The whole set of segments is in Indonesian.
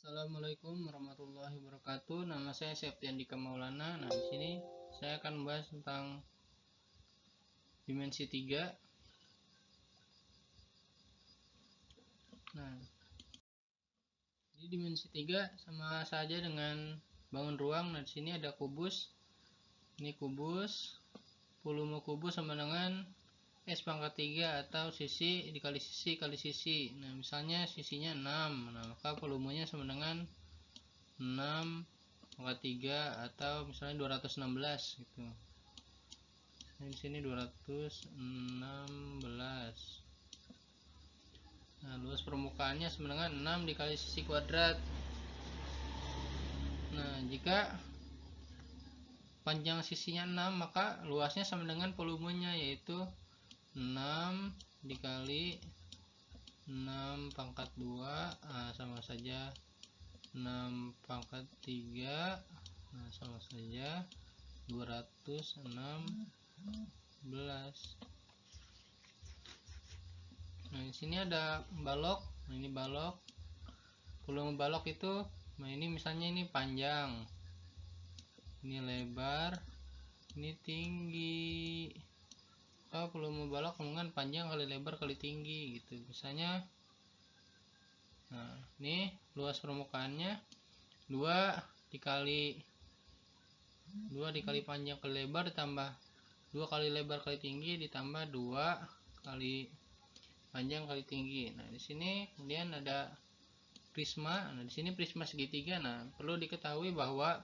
Assalamualaikum warahmatullahi wabarakatuh. Nama saya Septian Dika Maulana. Nah, di sini saya akan membahas tentang dimensi 3. Nah, di dimensi 3 sama saja dengan bangun ruang. Nah, di sini ada kubus. Ini kubus. Volume kubus sama dengan S pangkat 3 atau sisi dikali sisi kali sisi. Nah, misalnya sisinya 6. Nah, maka volumenya sama dengan 6 pangkat 3 atau misalnya 216 gitu. Nah, di sini 216. Nah, luas permukaannya sama dengan 6 dikali sisi kuadrat. Nah, jika panjang sisinya 6, maka luasnya sama dengan volumenya, yaitu 6 dikali 6 pangkat 2. Nah, sama saja 6 pangkat 3. Nah, sama saja 216. Nah, di sini ada balok. Nah, ini balok. Volume balok itu, nah ini misalnya ini panjang, ini lebar, ini tinggi. Volume balok dengan panjang kali lebar kali tinggi gitu. Misalnya, nah ini luas permukaannya 2 dikali panjang kali lebar ditambah 2 kali lebar kali tinggi ditambah 2 kali panjang kali tinggi. Nah, di sini kemudian ada prisma. Nah, di sini prisma segitiga. Nah, perlu diketahui bahwa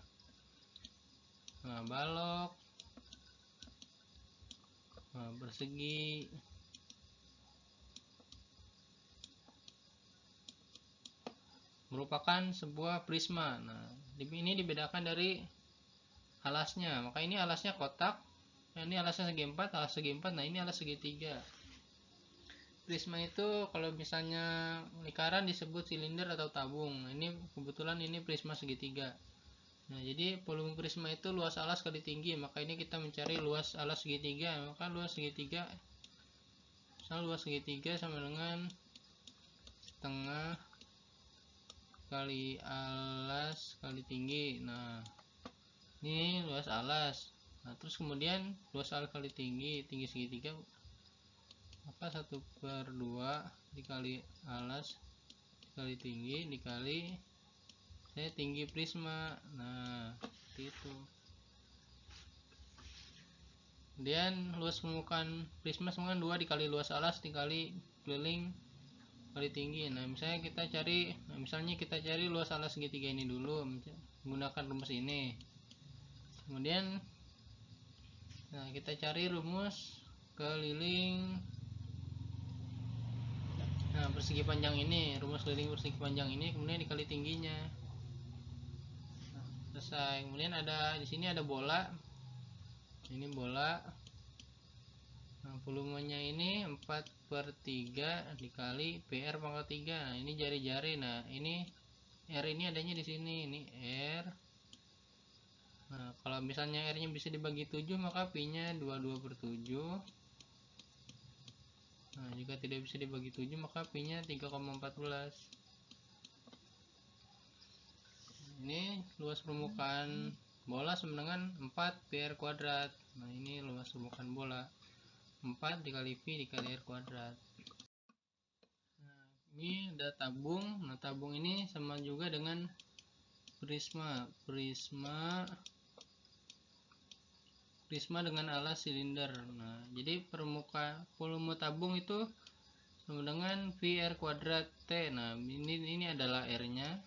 balok persegi merupakan sebuah prisma. Nah, ini dibedakan dari alasnya. Maka ini alasnya kotak. Nah, ini alasnya segi 4, alas segi 4. Nah, ini alas segitiga. Prisma itu kalau misalnya lingkaran disebut silinder atau tabung. Nah, ini kebetulan ini prisma segitiga. Nah, jadi volume prisma itu luas alas kali tinggi. Maka ini kita mencari luas alas segitiga. Maka luas segitiga sama dengan setengah kali alas kali tinggi. Nah, ini luas alas. Nah, terus kemudian luas alas kali tinggi segitiga, maka 1/2 dikali alas kali tinggi dikali tinggi prisma. Nah, seperti itu. Kemudian luas permukaan prisma sama dengan 2 dikali luas alas dikali keliling kali tinggi. Nah, misalnya kita cari luas alas segitiga ini dulu menggunakan rumus ini. Kemudian kita cari rumus keliling persegi panjang ini, rumus keliling persegi panjang ini kemudian dikali tingginya. Nah, selesai. Kemudian di sini ada bola. Ini bola. Nah, volumenya ini 4/3 dikali PR pangkat 3. Nah, ini jari-jari. Nah, ini R ini adanya di sini. Ini R. Nah, kalau misalnya R-nya bisa dibagi 7, maka Pi-nya 22/7. Nah, jika tidak bisa dibagi 7, maka Pi-nya 3,14. Ini luas permukaan bola sama dengan 4 PR kuadrat. Nah, ini luas permukaan bola 4 dikali Pi dikali R kuadrat. Nah, ini ada tabung. Nah, tabung ini sama juga dengan prisma dengan alas silinder. Nah, jadi volume tabung itu sama dengan VR kuadrat T. Nah, ini adalah R-nya.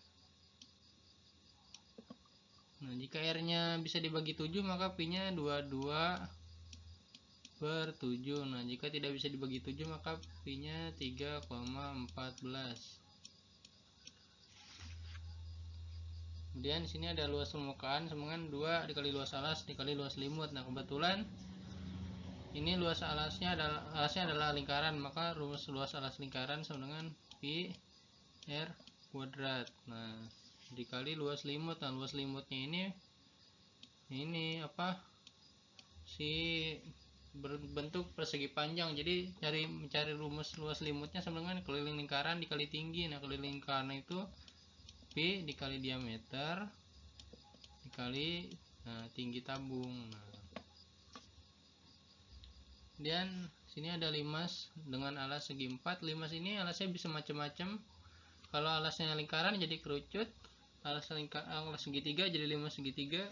Nah, jika R-nya bisa dibagi 7, maka Pi-nya 22/7. Nah, jika tidak bisa dibagi 7, maka Pi-nya 3,14. Kemudian di sini ada luas permukaan sama dengan 2 dikali luas alas dikali luas selimut. Nah, kebetulan ini luas alasnya adalah lingkaran, maka rumus luas alas lingkaran sama dengan Pi R kuadrat. Nah, dikali luas selimut. Nah, luas selimutnya ini berbentuk persegi panjang. Jadi mencari rumus luas selimutnya sama dengan keliling lingkaran dikali tinggi. Nah, keliling lingkaran itu Pi V dikali diameter dikali tinggi tabung. Kemudian sini ada limas dengan alas segi 4. Limas ini alasnya bisa macam-macam. Kalau alasnya lingkaran jadi kerucut, alas segitiga jadi limas segitiga,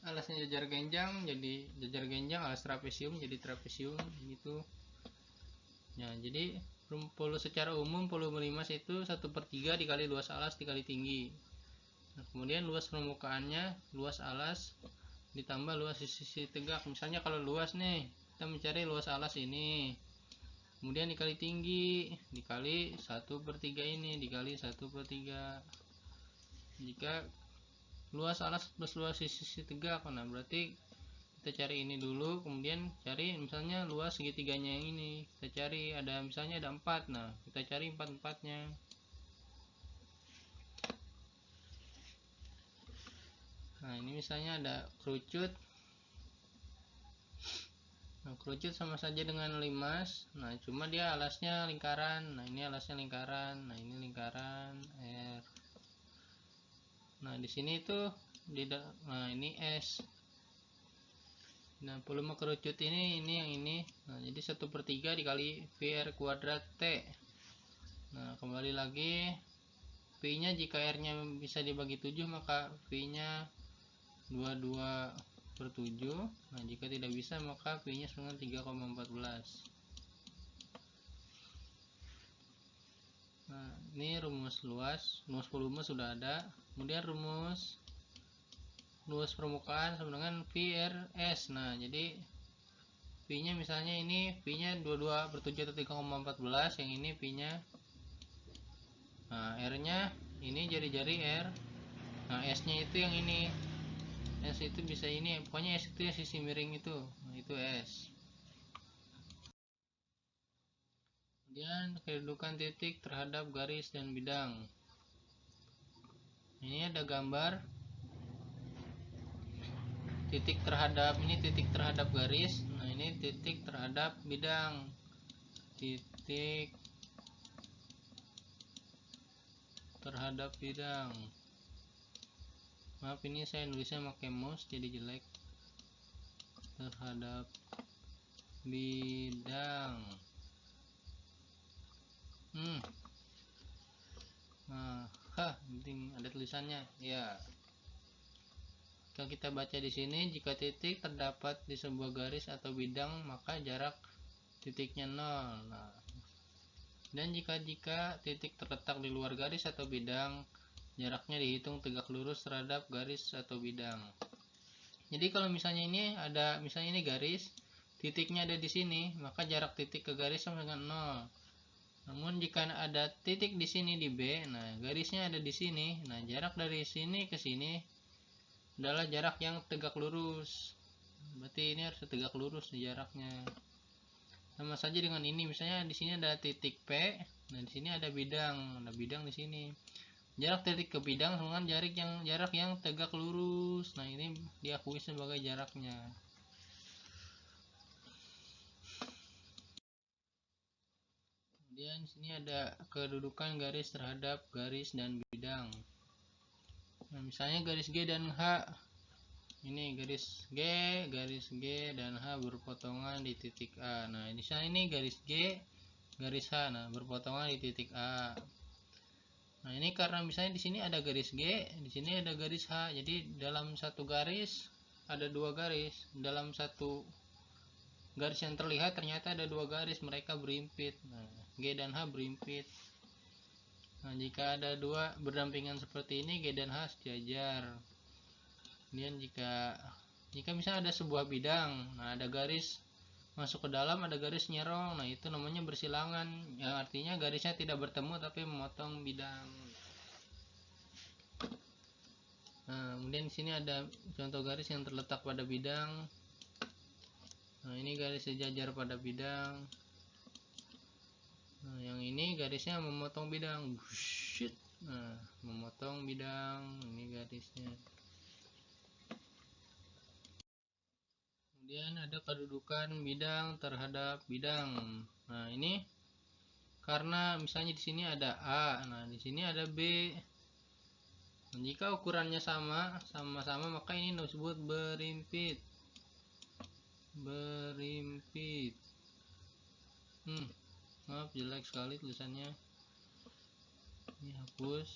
alasnya jajar genjang jadi jajar genjang, alas trapesium jadi trapesium gitu. Nah, jadi secara umum volume limas itu 1/3 dikali luas alas dikali tinggi. Nah, kemudian luas permukaannya, luas alas ditambah luas sisi tegak. Misalnya kalau luas nih, kita mencari luas alas ini, kemudian dikali tinggi dikali 1/3 ini dikali 1/3. Jika luas alas plus luas sisi tegak, nah berarti kita cari ini dulu, kemudian cari misalnya luas segitiganya yang ini, kita cari ada misalnya ada 4, nah kita cari 4/4-nya. Nah, ini misalnya ada kerucut. Nah, kerucut sama saja dengan limas. Nah, cuma dia alasnya lingkaran. Nah, ini alasnya lingkaran. Nah, ini lingkaran R. Nah, di sini tuh nah ini S. Nah, volume kerucut ini yang ini. Nah, jadi 1/3 dikali VR kuadrat T. Nah, kembali lagi, V-nya jika R-nya bisa dibagi 7, maka V-nya 22/7. Nah, jika tidak bisa maka V-nya dengan 3,14. Nah, ini rumus volume sudah ada. Kemudian rumus luas permukaan sama dengan VRS. Nah, jadi V-nya misalnya ini V-nya 22/7 atau 3,14, yang ini V-nya. Nah, R-nya ini jari-jari R. Nah, S-nya itu yang ini. S itu bisa ini, pokoknya S itu ya sisi miring itu. Nah, itu S. Kemudian kedudukan titik terhadap garis dan bidang. Ini ada gambar titik terhadap, ini titik terhadap garis. Nah, ini titik terhadap bidang. Titik terhadap bidang. Maaf, ini saya nulisnya pakai mouse jadi jelek. Terhadap bidang. Nah, penting ada tulisannya ya. Kalau kita baca di sini, jika titik terdapat di sebuah garis atau bidang, maka jarak titiknya 0. Nah, dan jika titik terletak di luar garis atau bidang, jaraknya dihitung tegak lurus terhadap garis atau bidang. Jadi kalau misalnya ini ada, misalnya ini garis, titiknya ada di sini, maka jarak titik ke garis sama dengan 0. Namun jika ada titik di sini di B, nah garisnya ada di sini, nah jarak dari sini ke sini adalah jarak yang tegak lurus. Berarti ini harus tegak lurus jaraknya. Sama saja dengan ini, misalnya di sini ada titik P, nah di sini ada bidang di sini. Jarak titik ke bidang dengan jarak yang tegak lurus. Nah, ini diakui sebagai jaraknya. Kemudian di sini ada kedudukan garis terhadap garis dan bidang. Nah, misalnya garis G dan H. Ini garis G dan H berpotongan di titik A. Nah, di sana ini garis G, garis H, nah berpotongan di titik A. Nah, ini karena misalnya di sini ada garis G, di sini ada garis H. Jadi dalam satu garis ada dua garis. Dalam satu garis yang terlihat ternyata ada dua garis, mereka berimpit. Nah, G dan H berimpit. Nah, jika ada dua berdampingan seperti ini, G dan H sejajar. Kemudian jika misalnya ada sebuah bidang, nah ada garis masuk ke dalam, ada garis nyerong, nah itu namanya bersilangan, yang artinya garisnya tidak bertemu tapi memotong bidang. Nah, kemudian di sini ada contoh garis yang terletak pada bidang. Nah, ini garis sejajar pada bidang. Nah, yang ini garisnya memotong bidang. Nah, memotong bidang, ini garisnya. Kemudian ada kedudukan bidang terhadap bidang. Nah, ini karena misalnya di sini ada A, nah di sini ada B. Jika ukurannya sama-sama, maka ini disebut berimpit. Maaf, jelek sekali tulisannya. Ini hapus.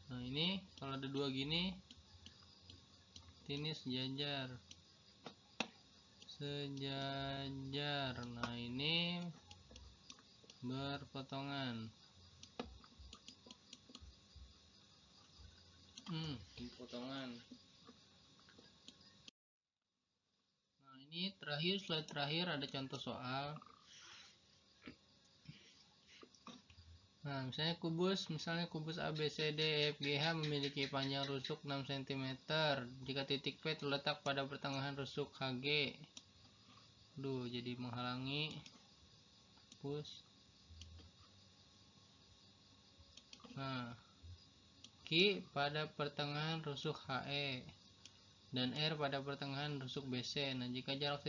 Nah, ini kalau ada dua gini, ini sejajar. Nah, ini berpotongan. Potongan. Nah, ini slide terakhir ada contoh soal. Nah, misalnya kubus ABCD EFGH memiliki panjang rusuk 6 cm jika titik P terletak pada pertengahan rusuk HG. Jadi menghalangi. Hapus. Nah, Q pada pertengahan rusuk HE dan R pada pertengahan rusuk BC. Nah, jika jarak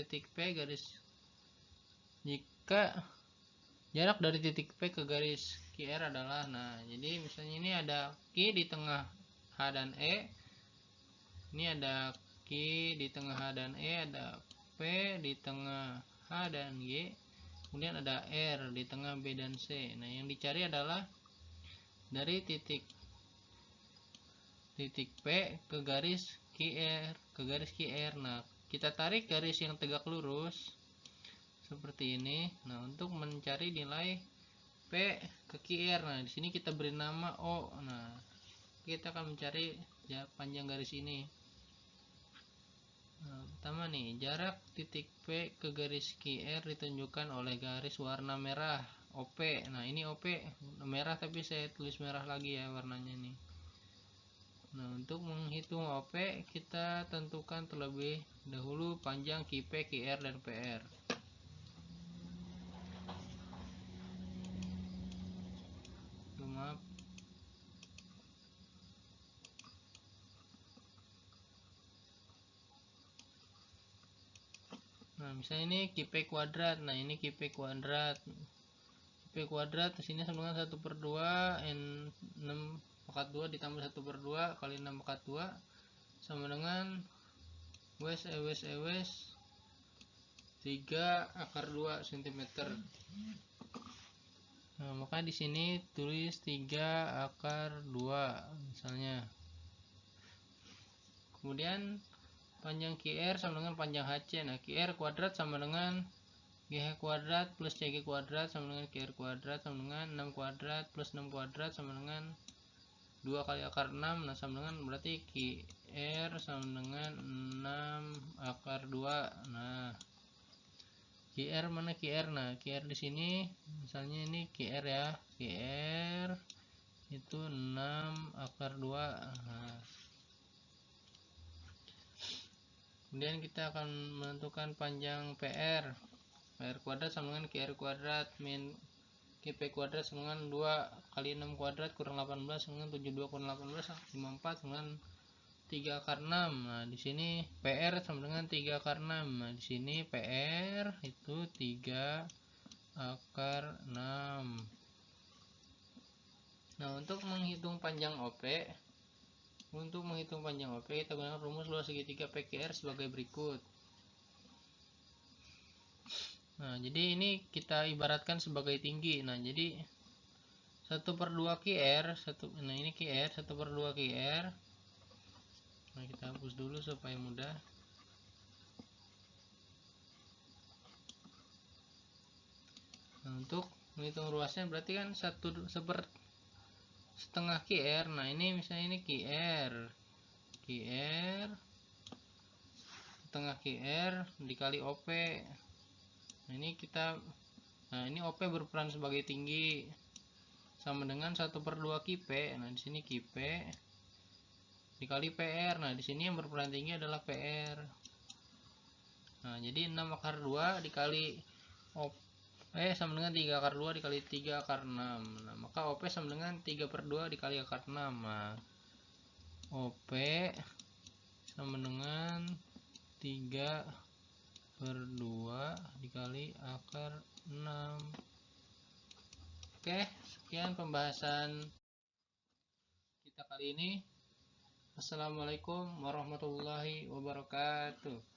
dari titik P ke garis QR adalah, nah jadi misalnya ini ada Q di tengah H dan E, ini ada Q di tengah H dan E, ada P di tengah H dan G, kemudian ada R di tengah B dan C. Nah, yang dicari adalah dari titik P ke garis QR. Nah, kita tarik garis yang tegak lurus seperti ini. Nah, untuk mencari nilai P ke QR. Nah, di sini kita beri nama O. Nah, kita akan mencari panjang garis ini. Nah, pertama nih, jarak titik P ke garis QR ditunjukkan oleh garis warna merah OP. Nah, ini OP merah tapi saya tulis merah lagi ya warnanya nih. Nah, untuk menghitung OP kita tentukan terlebih dahulu panjang QP, QR, dan PR. Maaf. Nah, misalnya ini QP kuadrat. Nah, ini QP kuadrat. QP kuadrat di sini sama dengan 1/2 N6 pangkat 2 ditambah 1/2 kali 6 pangkat 2 sama dengan WS 3/2 cm. Nah, maka di sini tulis 3/2 misalnya. Kemudian panjang QR sama dengan panjang HC. Nah, QR kuadrat sama dengan GH kuadrat plus CG kuadrat sama dengan QR kuadrat sama dengan 6 kuadrat plus 6 kuadrat sama dengan 2 kali akar 6. Nah, sama dengan berarti QR sama dengan 6/2. Nah, QR mana QR? Nah, QR di sini misalnya ini QR ya. QR itu 6/2. Nah, kemudian kita akan menentukan panjang PR. PR kuadrat sama dengan QR kuadrat min QP kuadrat sama dengan 2 kali 6 kuadrat kurang 18 sama dengan 72 kurang 18 54 sama dengan 3/6. Nah, di sini PR sama dengan 3/6. Nah, di sini PR itu 3/6. Nah, untuk menghitung panjang OP kita gunakan rumus luas segitiga PQR sebagai berikut. Nah, jadi ini kita ibaratkan sebagai tinggi. Nah, jadi 1/2 QR, nah ini QR 1/2 QR. Nah, kita hapus dulu supaya mudah. Nah, untuk menghitung ruasnya berarti kan 1/1/2 QR. Nah, ini misalnya ini QR setengah QR dikali OP. Nah, ini OP berperan sebagai tinggi sama dengan 1/2 QP. Nah, di sini QP dikali PR. Nah, di sini yang berperan tinggi adalah PR. Nah, jadi 6/2 dikali OP sama dengan 3/2 dikali 3/6. Nah, maka OP sama dengan 3/2 dikali akar 6. Nah, OP sama dengan 3/2 dikali kali akar 6. Oke, sekian pembahasan kita kali ini. Assalamualaikum warahmatullahi wabarakatuh.